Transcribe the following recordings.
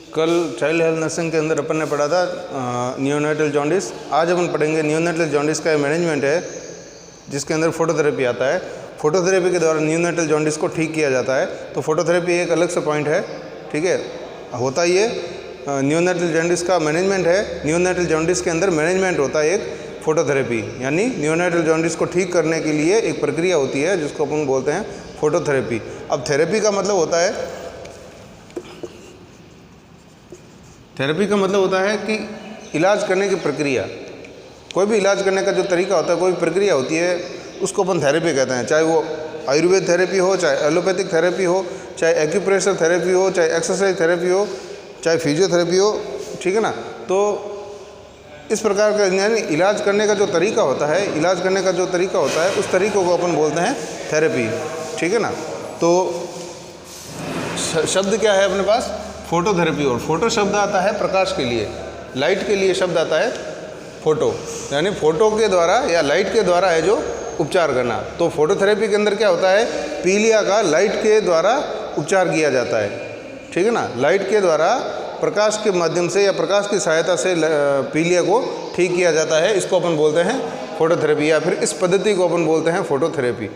कल child health nursing के अंदर अपन ने पढ़ा था नियोनेटल जॉन्डिस। आज अपन पढ़ेंगे नियोनेटल जॉन्डिस का मैनेजमेंट है, जिसके अंदर फोटोथेरेपी आता है। फोटोथेरेपी के द्वारा नियोनेटल जॉन्डिस को ठीक किया जाता है। तो फोटोथेरेपी एक अलग सा पॉइंट है, ठीक है। होता ये नियोनेटल जॉन्डिस का मैनेजमेंट है। नियोनेटल जॉन्डिस के अंदर मैनेजमेंट होता है एक फोटोथेरेपी, यानी नियोनेटल जॉन्डिस को ठीक करने के लिए एक प्रक्रिया होती है जिसको अपन बोलते हैं फोटोथेरेपी। अब थेरेपी का मतलब होता है, थेरेपी का मतलब होता है कि इलाज करने की प्रक्रिया। कोई भी इलाज करने का जो तरीका होता है, कोई प्रक्रिया होती है, उसको अपन थेरेपी कहते हैं। चाहे वो आयुर्वेद थेरेपी हो, चाहे एलोपैथिक थेरेपी हो, चाहे एक्यूप्रेशर थेरेपी हो, चाहे एक्सरसाइज थेरेपी हो, चाहे फिजियोथेरेपी हो, ठीक है ना। तो इस प्रकार का यानी इलाज करने का जो तरीका होता है, इलाज करने का जो तरीका होता है, उस तरीक़ों को अपन बोलते हैं थेरेपी, ठीक है ना। तो शब्द क्या है अपने पास? फोटोथेरेपी। और फोटो शब्द आता है प्रकाश के लिए, लाइट के लिए शब्द आता है फोटो, यानी फोटो के द्वारा या लाइट के द्वारा है जो उपचार करना। तो फोटोथेरेपी के अंदर क्या होता है? पीलिया का लाइट के द्वारा उपचार किया जाता है, ठीक है ना। लाइट के द्वारा प्रकाश के माध्यम से या प्रकाश की सहायता से पीलिया को ठीक किया जाता है। इसको अपन बोलते हैं फोटोथेरेपी, या फिर इस पद्धति को अपन बोलते हैं फोटोथेरेपी,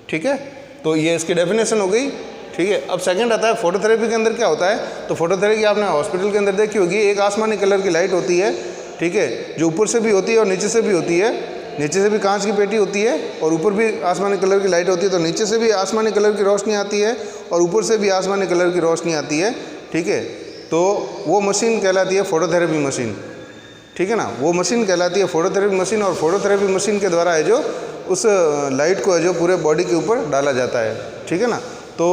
ठीक है। तो ये इसकी डेफिनेशन हो गई, ठीक है। अब सेकंड आता है फोटोथेरेपी के अंदर क्या होता है। तो फोटोथेरेपी आपने हॉस्पिटल के अंदर देखी होगी, एक आसमानी कलर की लाइट होती है, ठीक है, जो ऊपर से भी होती है और नीचे से भी होती है। नीचे से भी कांच की पेटी होती है और ऊपर भी आसमानी कलर की लाइट होती है। तो नीचे से भी आसमानी कलर की रोशनी आती है और ऊपर से भी आसमानी कलर की रोशनी आती है, ठीक है। तो वो मशीन कहलाती है फोटोथेरेपी मशीन, ठीक है ना। वो मशीन कहलाती है फोटोथेरेपी मशीन। और फोटोथेरेपी मशीन के द्वारा है जो उस लाइट को है जो पूरे बॉडी के ऊपर डाला जाता है, ठीक है ना। तो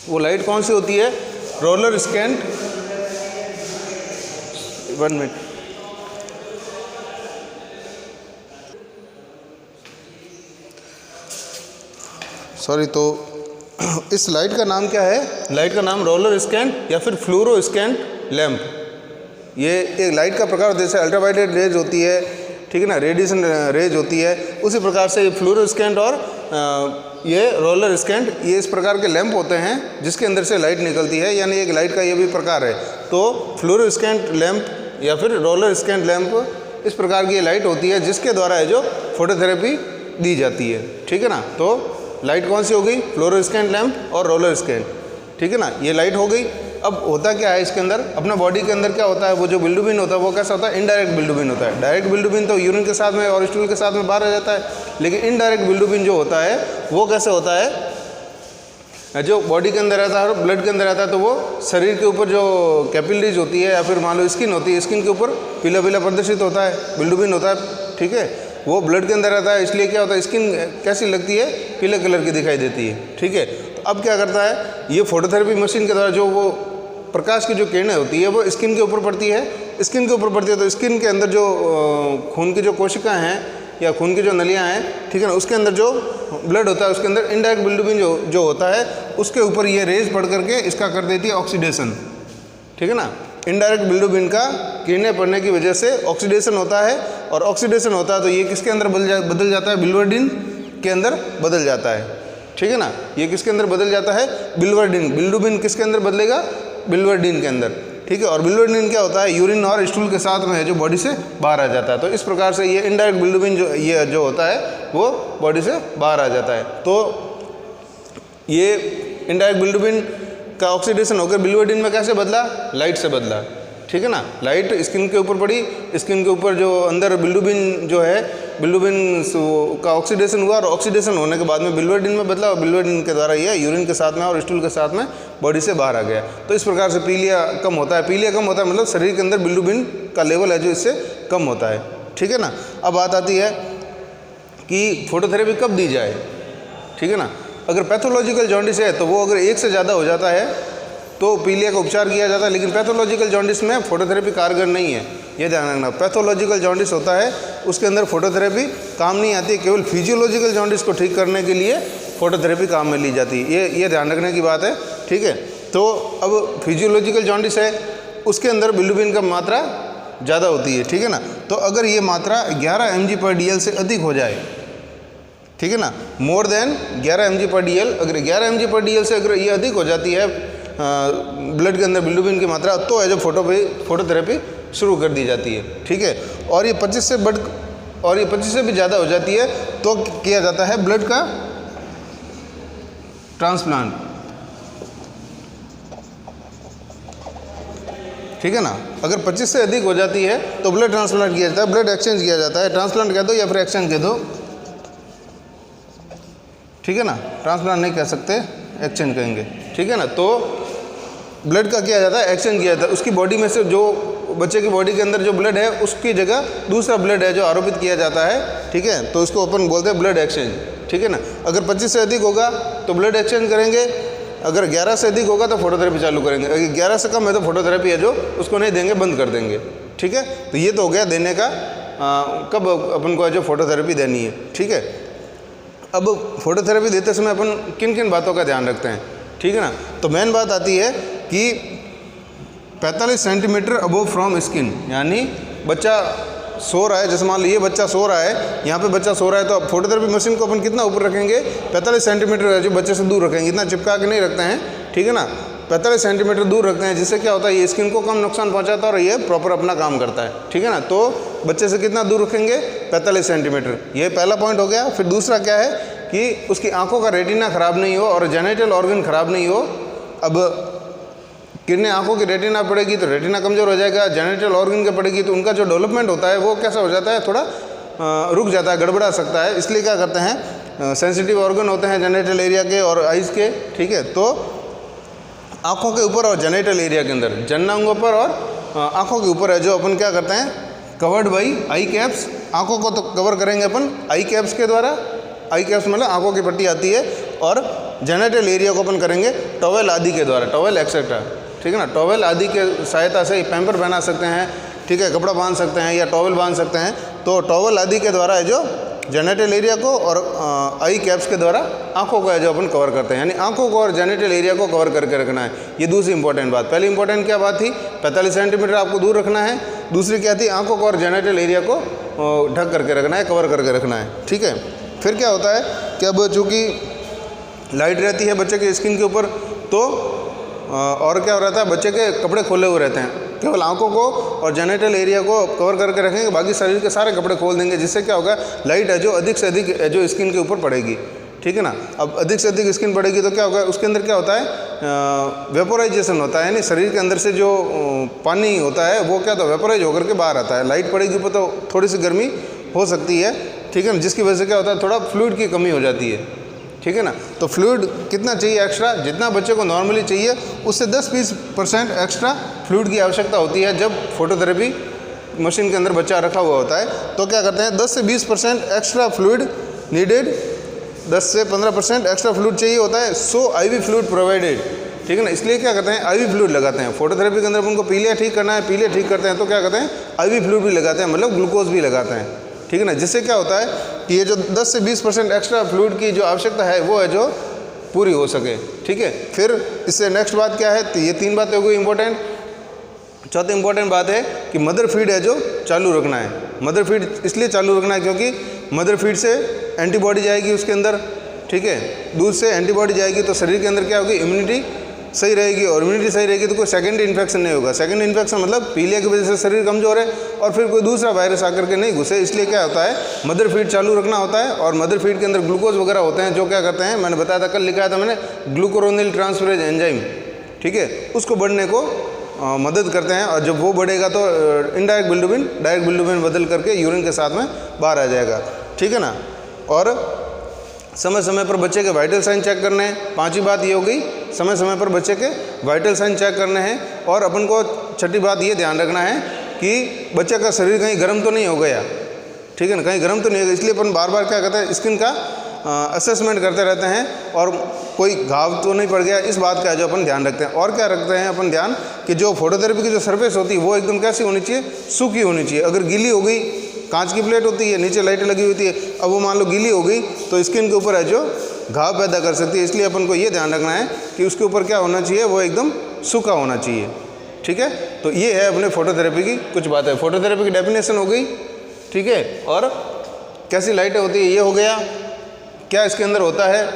वो लाइट कौन सी होती है? Roller scanned, 1 minute, sorry. तो इस लाइट का नाम क्या है? लाइट का नाम रोलर स्कैंड या फिर फ्लोरोस्कैंड लैंप। ये एक लाइट का प्रकार होता है, जैसे अल्ट्रावायलेट रेज होती है, ठीक है ना, रेडिएशन रेज होती है, उसी प्रकार से ये फ्लोरोस्कैंड और ये रोलर स्कैंड, ये इस प्रकार के लैंप होते हैं जिसके अंदर से लाइट निकलती है, यानी एक लाइट का ये भी प्रकार है। तो फ्लोरोस्कैंड लैंप या फिर रोलर स्कैंड लैंप, इस प्रकार की लाइट होती है जिसके द्वारा है जो फोटोथेरेपी दी जाती है, ठीक है ना। तो लाइट कौन सी हो गई? फ्लोरोस्कैंड लैंप और रोलर स्कैंड, ठीक है ना। ये लाइट हो गई। अब होता क्या है इसके अंदर, अपना बॉडी के अंदर क्या होता है, वो जो बिल्डुबिन होता है वो कैसा होता है? इनडायरेक्ट बिल्डुबिन होता है। डायरेक्ट बिल्डुबिन तो यूरिन के साथ में और स्टूल के साथ में बाहर आ जाता है, लेकिन इनडायरेक्ट बिल्डुबिन जो होता है वो कैसे होता है? जो बॉडी के अंदर रहता है और ब्लड के अंदर रहता है, तो वो शरीर के ऊपर जो कैपिलरीज होती है या फिर मान लो स्किन होती है, स्किन के ऊपर पीला पीला प्रदर्शित होता है, बिल्डुबिन होता है, ठीक है। वो ब्लड के अंदर रहता है, इसलिए क्या होता है, स्किन कैसी लगती है? पीले कलर की दिखाई देती है, ठीक है। तो अब क्या करता है, ये फोटोथेरेपी मशीन के द्वारा जो वो प्रकाश की जो किरणें होती है वो स्किन के ऊपर पड़ती है। स्किन के ऊपर पड़ती है तो स्किन के अंदर जो खून की जो कोशिकाएं हैं या खून की जो नलियां हैं, ठीक है ना, उसके अंदर जो ब्लड होता है उसके अंदर इनडायरेक्ट बिल्डुबिन जो होता है उसके ऊपर ये रेज पड़ करके इसका कर देती है ऑक्सीडेशन, ठीक है ना। इनडायरेक्ट बिल्डुबिन का किरणें पड़ने की वजह से ऑक्सीडेशन होता है, और ऑक्सीडेशन होता है तो ये किसके अंदर बदल जाता है? बिल्वर्डिन के अंदर बदल जाता है, ठीक है ना। ये किसके अंदर बदल जाता है? बिल्वर्डिन। बिल्डुबिन किसके अंदर बदलेगा? बिल्वर्डिन के अंदर, ठीक है। और बिल्वर्डिन क्या होता है? यूरिन और स्टूल के साथ में है जो बॉडी से बाहर आ जाता है। तो इस प्रकार से ये इनडायरेक्ट बिल्डुबिन जो होता है वो बॉडी से बाहर आ जाता है। तो ये इनडायरेक्ट बिल्डुबिन का ऑक्सीडेशन होकर बिल्वर्डिन में कैसे बदला? लाइट से बदला, ठीक है ना। लाइट स्किन के ऊपर पड़ी, स्किन के ऊपर जो अंदर बिल्डुबिन जो है, बिल्डुबिन का ऑक्सीडेशन हुआ और ऑक्सीडेशन होने के बाद में बिल्वर्डिन में बदला, और बिल्वर्डिन के द्वारा ये यूरिन के साथ में और स्टूल के साथ में बॉडी से बाहर आ गया। तो इस प्रकार से पीलिया कम होता है। पीलिया कम होता है मतलब शरीर के अंदर बिल्डुबिन का लेवल है जो इससे कम होता है, ठीक है ना। अब बात आती है कि फोटोथेरेपी कब दी जाए, ठीक है ना। अगर पैथोलॉजिकल जॉन्डिस है तो वो अगर 1 से ज़्यादा हो जाता है तो पीलिया का उपचार किया जाता है, लेकिन पैथोलॉजिकल जॉन्डिस में फोटोथेरेपी कारगर नहीं है, ये ध्यान रखना। पैथोलॉजिकल जॉन्डिस होता है उसके अंदर फोटोथेरेपी काम नहीं आती, केवल फिजियोलॉजिकल जॉन्डिस को ठीक करने के लिए फोटोथेरेपी काम में ली जाती है, ये ध्यान रखने की बात है, ठीक है। तो अब फिजियोलॉजिकल जॉन्डिस है उसके अंदर बिल्डुबिन का मात्रा ज़्यादा होती है, ठीक है ना। तो अगर ये मात्रा 11 mg/dl से अधिक हो जाए, ठीक है ना, मोर देन 11 mg/dl, अगर 11 mg/dl से अगर ये अधिक हो जाती है ब्लड के अंदर बिलिरुबिन की मात्रा, तो है जो फोटोथेरेपी शुरू कर दी जाती है, ठीक है। और ये 25 से भी ज़्यादा हो जाती है तो किया जाता है ब्लड का ट्रांसप्लांट, ठीक है ना। अगर 25 से अधिक हो जाती है तो ब्लड ट्रांसप्लांट किया जाता है, ब्लड एक्सचेंज किया जाता है। ट्रांसप्लांट कह दो या फिर एक्सचेंज कह दो, ठीक है ना। ट्रांसप्लांट नहीं कह सकते, एक्सचेंज कहेंगे, ठीक है ना। तो ब्लड का किया जाता है, एक्सचेंज किया जाता है। उसकी बॉडी में से जो बच्चे की बॉडी के अंदर जो ब्लड है उसकी जगह दूसरा ब्लड है जो आरोपित किया जाता है, ठीक है। तो उसको अपन बोलते हैं ब्लड एक्सचेंज, ठीक है ना। अगर 25 से अधिक होगा तो ब्लड एक्सचेंज करेंगे, अगर 11 से अधिक होगा तो फोटोथेरेपी चालू करेंगे, अगर 11 से कम है तो फोटोथेरेपी है जो उसको नहीं देंगे, बंद कर देंगे, ठीक है। तो ये तो हो गया देने का, कब अपन को है जो फोटोथेरेपी देनी है, ठीक है। अब फोटोथेरेपी देते समय अपन किन किन बातों का ध्यान रखते हैं, ठीक है ना। तो मेन बात आती है कि 45 सेंटीमीटर अबोव फ्रॉम स्किन, यानी बच्चा सो रहा है, जैसे मान लीजिए बच्चा सो रहा है, यहाँ पे बच्चा सो रहा है, तो फोटोथेरेपी मशीन को अपन कितना ऊपर रखेंगे, 45 सेंटीमीटर जो बच्चे से दूर रखेंगे, इतना चिपका के नहीं रखते हैं, ठीक है ना। 45 सेंटीमीटर दूर रखते हैं, जिससे क्या होता है ये स्किन को कम नुकसान पहुँचाता है और ये प्रॉपर अपना काम करता है, ठीक है ना। तो बच्चे से कितना दूर रखेंगे, 45 सेंटीमीटर, ये पहला पॉइंट हो गया। फिर दूसरा क्या है कि उसकी आँखों का रेटिना ख़राब नहीं हो और जेनिटल ऑर्गन ख़राब नहीं हो। अब किरणें आंखों की रेटिना पड़ेगी तो रेटिना कमज़ोर हो जाएगा, जेनिटल ऑर्गन का पड़ेगी तो उनका जो डेवलपमेंट होता है वो कैसा हो जाता है, थोड़ा रुक जाता है, गड़बड़ा सकता है। इसलिए क्या करते हैं, सेंसिटिव ऑर्गन होते हैं जेनिटल एरिया के और आइज़ के, ठीक है। तो आंखों के ऊपर और जेनिटल एरिया के अंदर, जननांगों पर और आंखों के ऊपर है जो अपन क्या करते हैं, कवर्ड बाई आई कैप्स। आंखों को तो कवर करेंगे अपन आई कैप्स के द्वारा, आई कैप्स मतलब आंखों की पट्टी आती है, और जेनिटल एरिया को अपन करेंगे टॉवेल आदि के द्वारा, टॉवेल एक्सेट्रा, ठीक है ना। टॉवेल आदि के सहायता से पैम्पर पहना सकते हैं, ठीक है, कपड़ा बांध सकते हैं या टॉवेल बांध सकते हैं। तो टॉवेल आदि के द्वारा है जो जेनिटल एरिया को और आई कैप्स के द्वारा आंखों को है जो अपन कवर करते हैं, यानी आंखों को और जेनिटल एरिया को कवर करके रखना है। ये दूसरी इंपॉर्टेंट बात। पहली इंपॉर्टेंट क्या बात थी, 45 सेंटीमीटर आपको दूर रखना है। दूसरी क्या थी, आंखों को और जेनिटल एरिया को ढक करके रखना है, कवर करके रखना है, ठीक है। फिर क्या होता है कि अब चूँकि लाइट रहती है बच्चे के स्किन के ऊपर, तो और क्या हो रहता है, बच्चे के कपड़े खोले हुए रहते हैं, केवल आंखों को और जेनिटल एरिया को कवर करके रखेंगे, बाकी शरीर के सारे कपड़े खोल देंगे, जिससे क्या होगा, लाइट है जो अधिक से अधिक है जो स्किन के ऊपर पड़ेगी, ठीक है ना। अब अधिक से अधिक स्किन पड़ेगी तो क्या होगा, उसके अंदर क्या होता है, वेपोराइजेशन होता है, यानी शरीर के अंदर से जो पानी होता है वो क्या होता है, वेपोराइज होकर के बाहर आता है। लाइट पड़ेगी ऊपर तो थोड़ी सी गर्मी हो सकती है, ठीक है ना, जिसकी वजह से क्या होता है, थोड़ा फ्लूइड की कमी हो जाती है, ठीक है ना। तो फ्लूइड कितना चाहिए एक्स्ट्रा, जितना बच्चे को नॉर्मली चाहिए उससे 10-20% एक्स्ट्रा फ्लूइड की आवश्यकता होती है जब फोटोथेरेपी मशीन के अंदर बच्चा रखा हुआ होता है। तो क्या करते हैं, 10 से 20% एक्स्ट्रा फ्लूइड नीडेड, 10 से 15% एक्स्ट्रा फ्लूइड चाहिए होता है। सो IV फ्लूइड प्रोवाइडेड, ठीक है ना। इसलिए क्या करते हैं, IV फ्लूइड लगाते हैं फोटोथेरेपी के अंदर। उनको पीलिया ठीक करना है, पीलिया ठीक करते हैं तो क्या करते हैं, IV फ्लूइड भी लगाते हैं, मतलब ग्लूकोज भी लगाते हैं, ठीक है ना। जिससे क्या होता है कि ये जो 10 से 20% एक्स्ट्रा फ्लूइड की जो आवश्यकता है वो है जो पूरी हो सके, ठीक है। फिर इससे नेक्स्ट बात क्या है, तो ये 3 बातें हो गई इंपॉर्टेंट। चौथी इंपॉर्टेंट बात है कि मदर फीड है जो चालू रखना है। मदर फीड इसलिए चालू रखना है क्योंकि मदर फीड से एंटीबॉडी जाएगी उसके अंदर, ठीक है। दूध से एंटीबॉडी जाएगी तो शरीर के अंदर क्या होगी, इम्यूनिटी सही रहेगी, और इम्यूनिटी सही रहेगी तो कोई सेकेंडरी इन्फेक्शन नहीं होगा। सेकेंड इन्फेक्शन मतलब पीलिया की वजह से शरीर कमजोर है और फिर कोई दूसरा वायरस आकर के नहीं घुसे, इसलिए क्या होता है, मदर फीड चालू रखना होता है। और मदर फीड के अंदर ग्लूकोज वगैरह होते हैं जो क्या करते हैं, मैंने बताया था, कल लिखाया था मैंने, ग्लूकोरोनिल ट्रांसफरेज एंजाइम, ठीक है, उसको बढ़ने को मदद करते हैं। और जब वो बढ़ेगा तो इनडायरेक्ट बिलिरुबिन डायरेक्ट बिलिरुबिन बदल करके यूरिन के साथ में बाहर आ जाएगा, ठीक है ना। और समय समय पर बच्चे के वाइटल साइन चेक करने हैं। 5वीं बात ये हो गई, समय समय पर बच्चे के वाइटल साइन चेक करने हैं। और अपन को 6ठी बात ये ध्यान रखना है कि बच्चे का शरीर कहीं गर्म तो नहीं हो गया, ठीक है ना, कहीं गर्म तो नहीं होगा। इसलिए अपन बार बार क्या करते हैं, स्किन का असेसमेंट करते रहते हैं और कोई घाव तो नहीं पड़ गया, इस बात का जो अपन ध्यान रखते हैं। और क्या रखते हैं अपन ध्यान कि जो फोटोथेरेपी की जो सरफेस होती है वो एकदम कैसी होनी चाहिए, सूखी होनी चाहिए। अगर गीली हो गई, कांच की प्लेट होती है, नीचे लाइटें लगी होती है, अब वो मान लो गीली हो गई तो स्किन के ऊपर है जो घाव पैदा कर सकती है। इसलिए अपन को ये ध्यान रखना है कि उसके ऊपर क्या होना चाहिए, वो एकदम सूखा होना चाहिए, ठीक है। तो ये है अपने फोटोथेरेपी की कुछ बातें। फोटोथेरेपी की डेफिनेशन हो गई, ठीक है। और कैसी लाइटें होती है ये हो गया, क्या इसके अंदर होता है,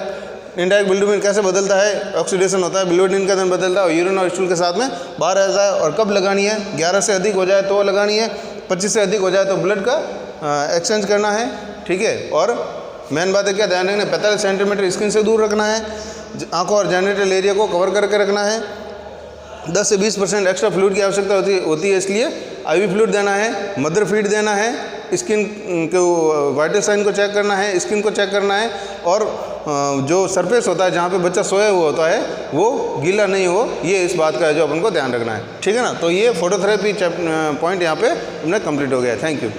इनडायरेक्ट बिलिरुबिन कैसे बदलता है, ऑक्सीडेशन होता है, बिलिरुबिन का बदलता है और यूरिन और स्टूल के साथ में बाहर आ जाता है। और कब लगानी है, 11 से अधिक हो जाए तो लगानी है, 25 से अधिक हो जाए तो ब्लड का एक्सचेंज करना है, ठीक है। और मेन बात है क्या ध्यान रखना, 45 सेंटीमीटर स्किन से दूर रखना है, आंखों और जेनिटल एरिया को कवर करके रखना है, 10 से 20% एक्स्ट्रा फ्लूइड की आवश्यकता होती है, इसलिए IV फ्लूइड देना है, मदर फीड देना है, स्किन को वाइटल साइन को चेक करना है, स्किन को चेक करना है, और जो सरफेस होता है जहाँ पे बच्चा सोया हुआ होता है वो गीला नहीं हो, ये इस बात का है जो अपन को ध्यान रखना है, ठीक है ना। तो ये फोटोथेरेपी पॉइंट यहाँ पे हमने कंप्लीट हो गया। Thank you.